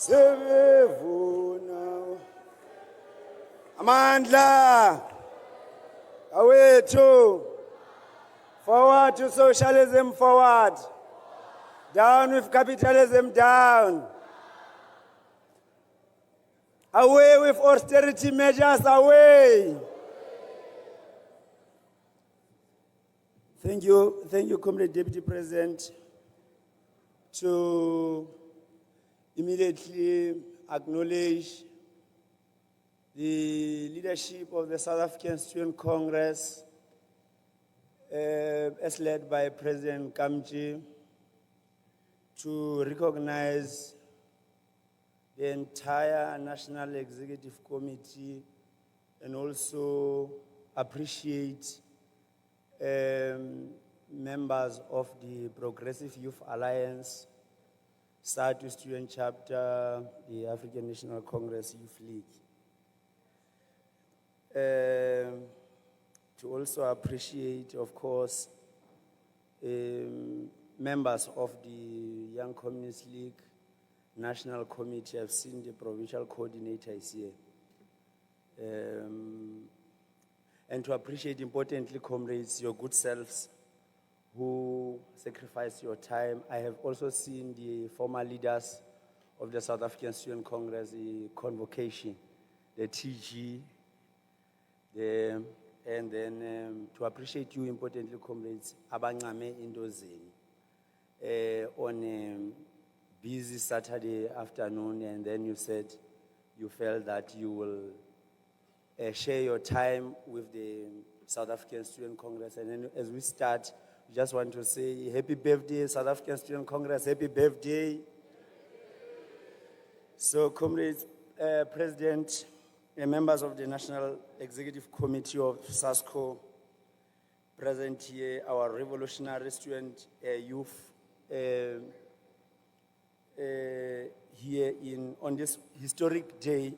Sevevuna Amandla awethu, forward to socialism, forward. Down with capitalism, down. Away with austerity measures, away. Thank you, Comrade Deputy President, to immediately acknowledge the leadership of the South African Student Congress, as led by President Kamji, to recognize the entire National Executive Committee and also appreciate members of the Progressive Youth Alliance, SASCO Student Chapter, the African National Congress Youth League. To also appreciate, of course, members of the Young Communist League National Committee. I've seen the provincial coordinator is here. And to appreciate, importantly, comrades, your good selves who sacrificed your time. I have also seen the former leaders of the South African Student Congress, the convocation, the TG, and then to appreciate you, importantly, comrades, abangame indozeni on a busy Saturday afternoon, and then you said you felt that you will share your time with the South African Student Congress. And then as we start, we just want to say happy birthday, South African Student Congress, happy birthday. So, comrades, President, members of the National Executive Committee of SASCO, present here, our revolutionary student youth here on this historic day.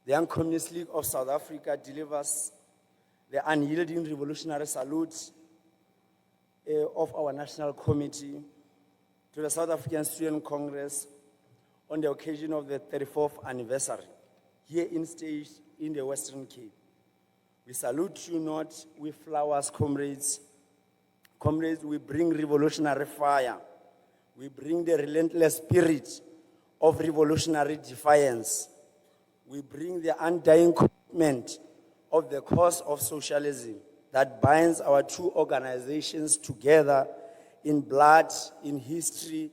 The Young Communist League of South Africa delivers the unyielding revolutionary salute of our National Committee to the South African Student Congress on the occasion of the 34th anniversary here in stage in the Western Cape. We salute you not with flowers, comrades. Comrades, we bring revolutionary fire. We bring the relentless spirit of revolutionary defiance. We bring the undying commitment of the cause of socialism that binds our two organizations together in blood, in history,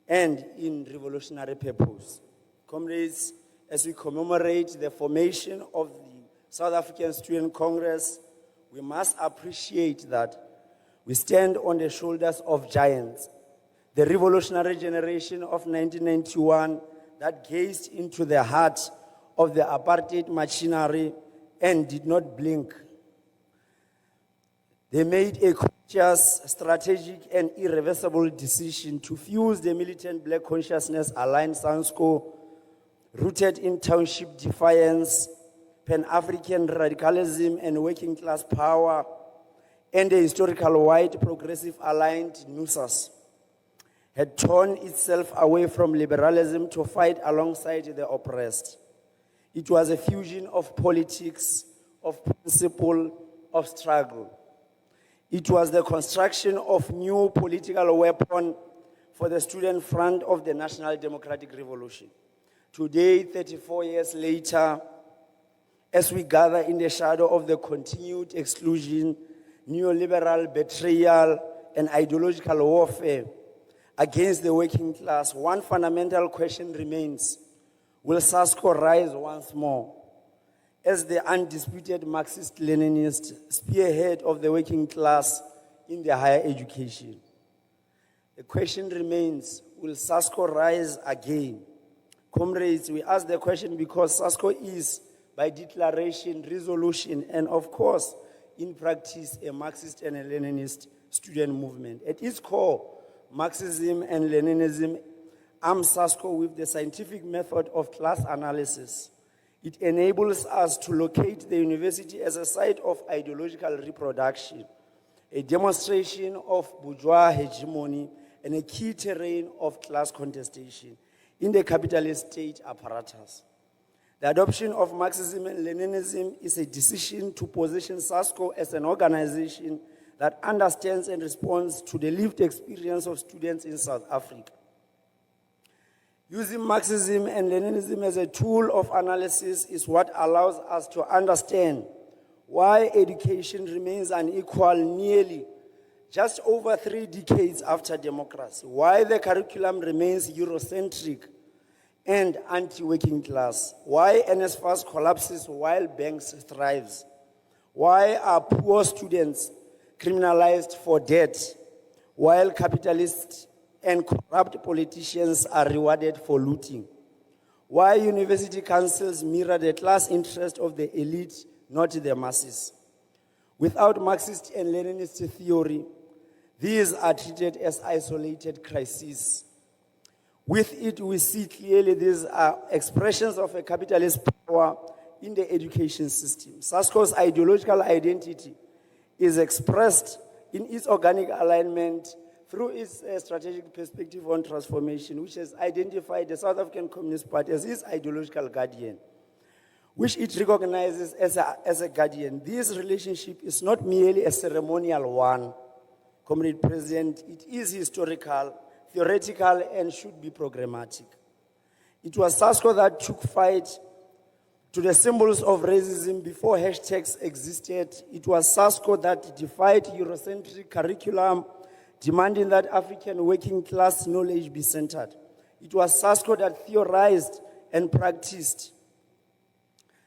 and in revolutionary purpose. Comrades, as we commemorate the formation of the South African Student Congress, we must appreciate that we stand on the shoulders of giants. The revolutionary generation of 1991 that gazed into the heart of the apartheid machinery and did not blink. They made a conscious, strategic, and irreversible decision to fuse the militant black consciousness aligned SASCO, rooted in township defiance, Pan-African radicalism, and working class power, and the historical white progressive aligned NUSAS, had torn itself away from liberalism to fight alongside the oppressed. It was a fusion of politics, of principle, of struggle. It was the construction of new political weapon for the student front of the National Democratic Revolution. Today, 34 years later, as we gather in the shadow of the continued exclusion, neoliberal betrayal, and ideological warfare against the working class, one fundamental question remains: will SASCO rise once more as the undisputed Marxist-Leninist spearhead of the working class in the higher education? The question remains, will SASCO rise again? Comrades, we ask the question because SASCO is, by declaration, resolution, and of course, in practice, a Marxist and a Leninist student movement. At its core, Marxism and Leninism arm SASCO with the scientific method of class analysis. It enables us to locate the university as a site of ideological reproduction, a demonstration of bourgeois hegemony, and a key terrain of class contestation. in the capitalist state apparatus. The adoption of Marxism and Leninism is a decision to position SASCO as an organization that understands and responds to the lived experience of students in South Africa. Using Marxism and Leninism as a tool of analysis is what allows us to understand why education remains unequal nearly just over 3 decades after democracy, why the curriculum remains Eurocentric and anti-working class, why NSFAS collapses while banks thrives, why are poor students criminalized for debt, while capitalists and corrupt politicians are rewarded for looting, why university councils mirror the class interest of the elite, not the masses. Without Marxist and Leninist theory, these are treated as isolated crises. With it, we see clearly these are expressions of a capitalist power in the education system. SASCO's ideological identity is expressed in its organic alignment through its strategic perspective on transformation, which has identified the South African Communist Party as its ideological guardian, which it recognizes as a guardian. This relationship is not merely a ceremonial one, Comrade President, it is historical, theoretical, and should be programmatic. It was SASCO that took fight to the symbols of racism before hashtags existed. It was SASCO that defied Eurocentric curriculum, demanding that African working class knowledge be centered. It was SASCO that theorized and practiced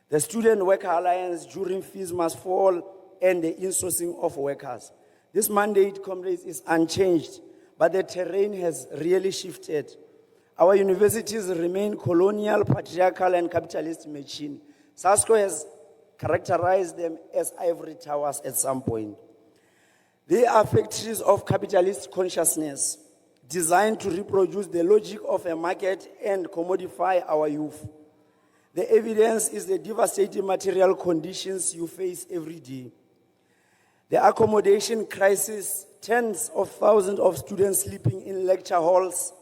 the Student Worker Alliance during fees must fall and the insourcing of workers. This mandate, comrades, is unchanged, but the terrain has really shifted. Our universities remain colonial, patriarchal, and capitalist machine. SASCO has characterized them as ivory towers at some point. They are factories of capitalist consciousness, designed to reproduce the logic of a market and commodify our youth. The evidence is the devastating material conditions you face every day. The accommodation crisis, tens of thousands of students sleeping in lecture halls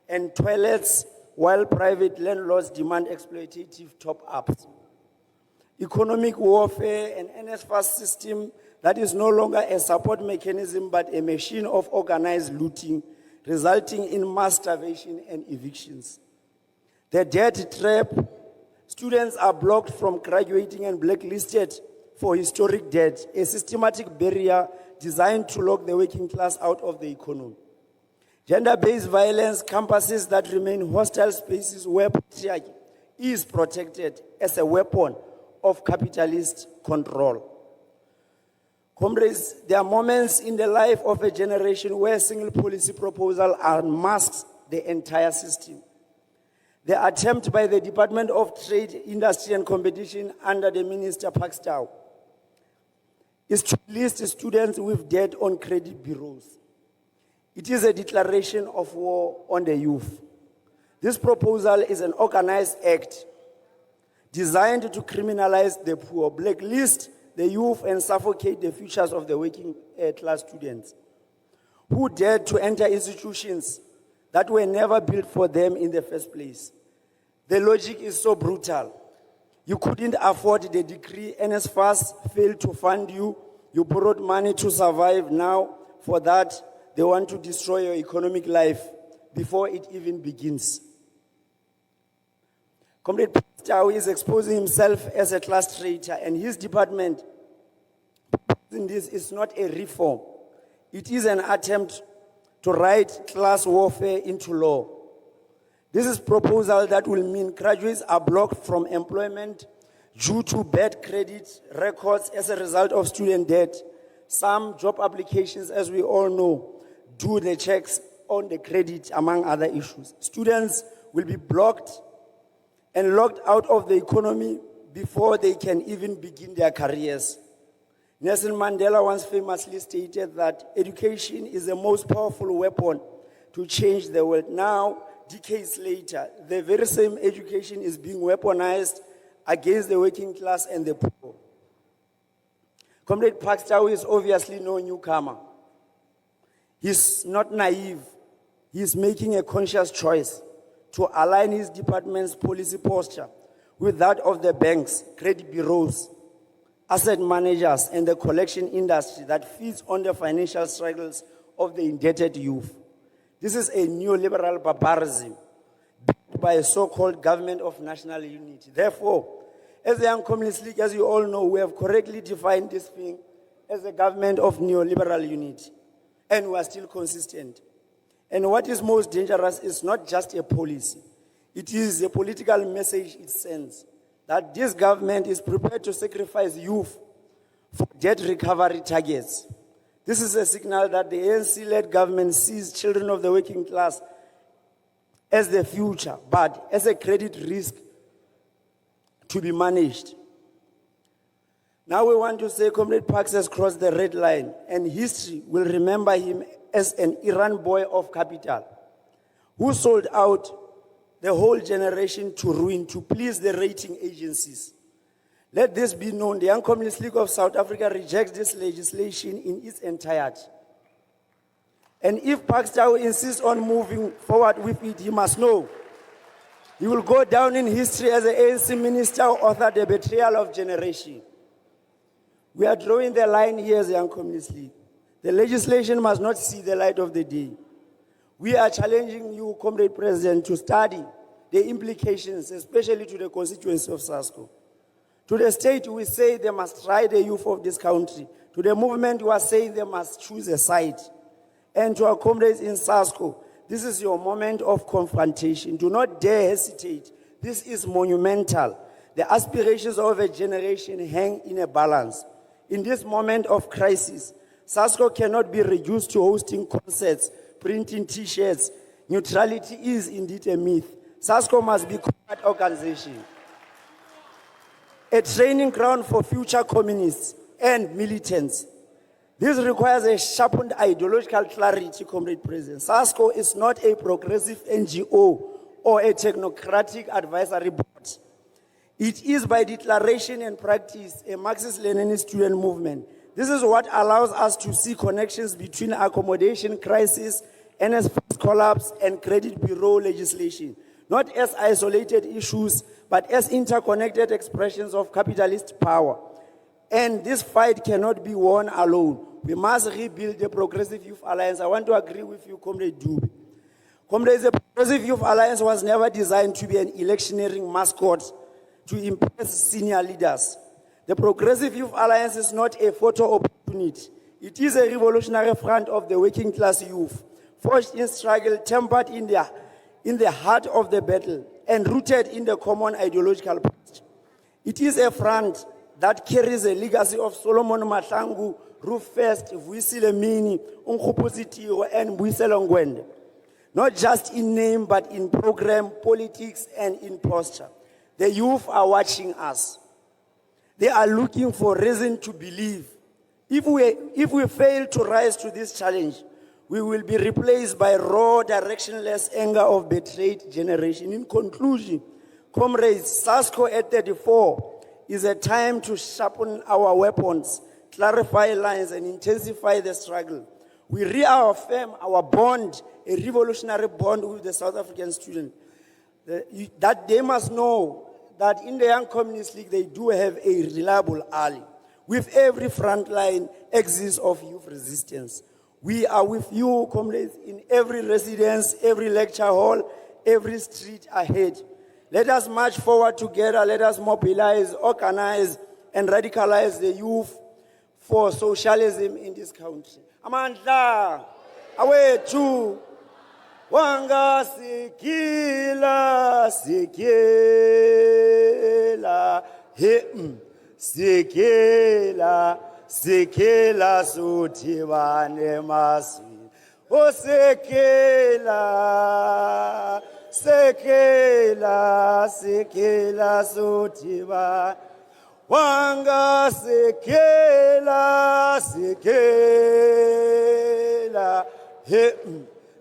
and toilets while private landlords demand exploitative top-ups. Economic warfare and NSFAS system that is no longer a support mechanism but a machine of organized looting, resulting in mass starvation and evictions. The debt trap, students are blocked from graduating and blacklisted for historic debt, a systematic barrier designed to lock the working class out of the economy. Gender-based violence, campuses that remain hostile spaces where patriarchy is protected as a weapon of capitalist control. Comrades, there are moments in the life of a generation where a single policy proposal unmasks the entire system. The attempt by the Department of Trade, Industry and Competition under the Minister Pakstow is to list students with debt on credit bureaus. It is a declaration of war on the youth. This proposal is an organized act designed to criminalize the poor, blacklist the youth, and suffocate the futures of the working class students who dared to enter institutions that were never built for them in the first place. The logic is so brutal. You couldn't afford the degree, NSFAS failed to fund you, you borrowed money to survive. Now, for that, they want to destroy your economic life before it even begins. Comrade Pakstow is exposing himself as a class traitor, and his department in this is not a reform. It is an attempt to write class warfare into law. This is a proposal that will mean graduates are blocked from employment due to bad credit records as a result of student debt. Some job applications, as we all know, do the checks on the credit, among other issues. Students will be blocked and locked out of the economy before they can even begin their careers. Nelson Mandela once famously stated that education is the most powerful weapon to change the world. Now, decades later, the very same education is being weaponized against the working class and the poor. Comrade Pakstow is obviously no newcomer. He's not naive. He's making a conscious choice to align his department's policy posture with that of the banks, credit bureaus, asset managers, and the collection industry that feeds on the financial struggles of the indebted youth. This is a neoliberal barbarism backed by a so-called government of national unity. Therefore, as the Young Communist League, as you all know, we have correctly defined this thing as a government of neoliberal unity, and we are still consistent. And what is most dangerous is not just a policy, it is a political message it sends that this government is prepared to sacrifice youth for debt recovery targets. This is a signal that the ANC-led government sees children of the working class as the future, but as a credit risk to be managed. Now we want to say Comrade Parks has crossed the red line, and history will remember him as an Iran boy of capital who sold out the whole generation to ruin to please the rating agencies. Let this be known, the Young Communist League of South Africa rejects this legislation in its entirety. And if Parks insists on moving forward with it, he must know he will go down in history as an ANC minister who authored the betrayal of generation. We are drawing the line here as the Young Communist League. The legislation must not see the light of the day. We are challenging you, Comrade President, to study the implications, especially to the constituency of SASCO. To the state, we say they must try the youth of this country. To the movement, we are saying they must choose a side. And to our comrades in SASCO, this is your moment of confrontation. Do not dare hesitate. This is monumental. The aspirations of a generation hang in a balance. In this moment of crisis, SASCO cannot be reduced to hosting concerts, printing T-shirts. Neutrality is indeed a myth. SASCO must be a combat organization, a training ground for future communists and militants. This requires a sharpened ideological clarity, Comrade President. SASCO is not a progressive NGO or a technocratic advisory board. It is by declaration and practice a Marxist-Leninist student movement. This is what allows us to see connections between accommodation crisis, NSFAS collapse, and credit bureau legislation, not as isolated issues, but as interconnected expressions of capitalist power. And this fight cannot be won alone. We must rebuild the Progressive Youth Alliance. I want to agree with you, Comrade Dube. Comrades, the Progressive Youth Alliance was never designed to be an electioneering mascot to impress senior leaders. The Progressive Youth Alliance is not a photo opportunity. It is a revolutionary front of the working class youth, forged in struggle, tempered in the heart of the battle, and rooted in the common ideological past. It is a front that carries a legacy of Solomon Mahlangu, Ruth First, Vuyisile Mini, Unkgopotse Tiro, and Mbuyiselo Ngwende. Not just in name, but in program, politics, and in posture. The youth are watching us. They are looking for reason to believe. If we fail to rise to this challenge, we will be replaced by raw, directionless anger of betrayed generation. In conclusion, comrades, SASCO at 34 is a time to sharpen our weapons, clarify lines, and intensify the struggle. We reaffirm our bond, a revolutionary bond with the South African student, that they must know that in the Young Communist League, they do have a reliable ally. With every frontline axis of youth resistance. We are with you, comrades, in every residence, every lecture hall, every street ahead. Let us march forward together. Let us mobilize, organize, and radicalize the youth for socialism in this country. Amandla, awethu, wanga sikila, sikela, sikela, sikela suthi bane masi. O sekela, sekela, sekela suthi bane. Wanga sekela, sekela,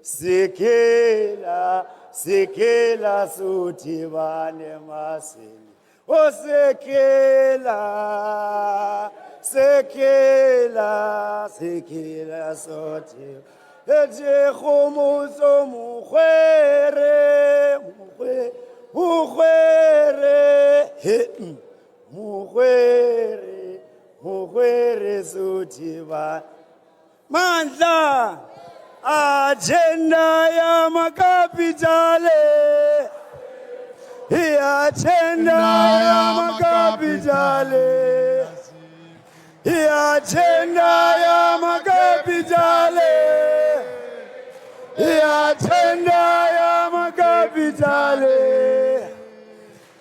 sekela, sekela suthi bane masi. O sekela, sekela, sekela suthi. ete khomoso mugwere mugwere sotiba mandla agenda ya makapitale agenda ya makapitale agenda ya makapitale agenda ya makapitale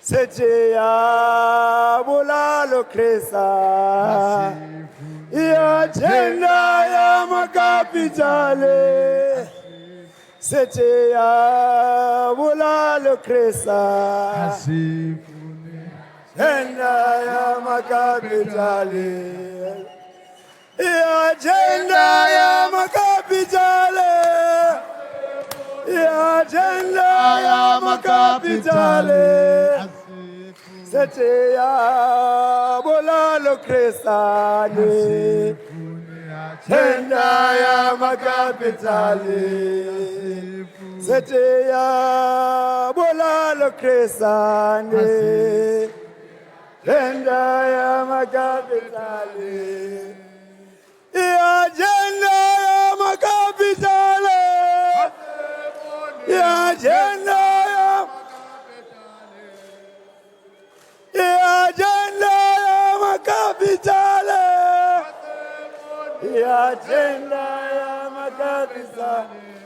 sete ya bulalo kresa agenda ya makapitale sete ya bulalo kresa agenda ya makapitale agenda ya makapitale agenda ya makapitale sete ya bulalo kresa agenda ya makapitale sete ya bulalo kresa agenda ya makapitale agenda ya makapitale agenda agenda ya makapitale agenda ya makapitale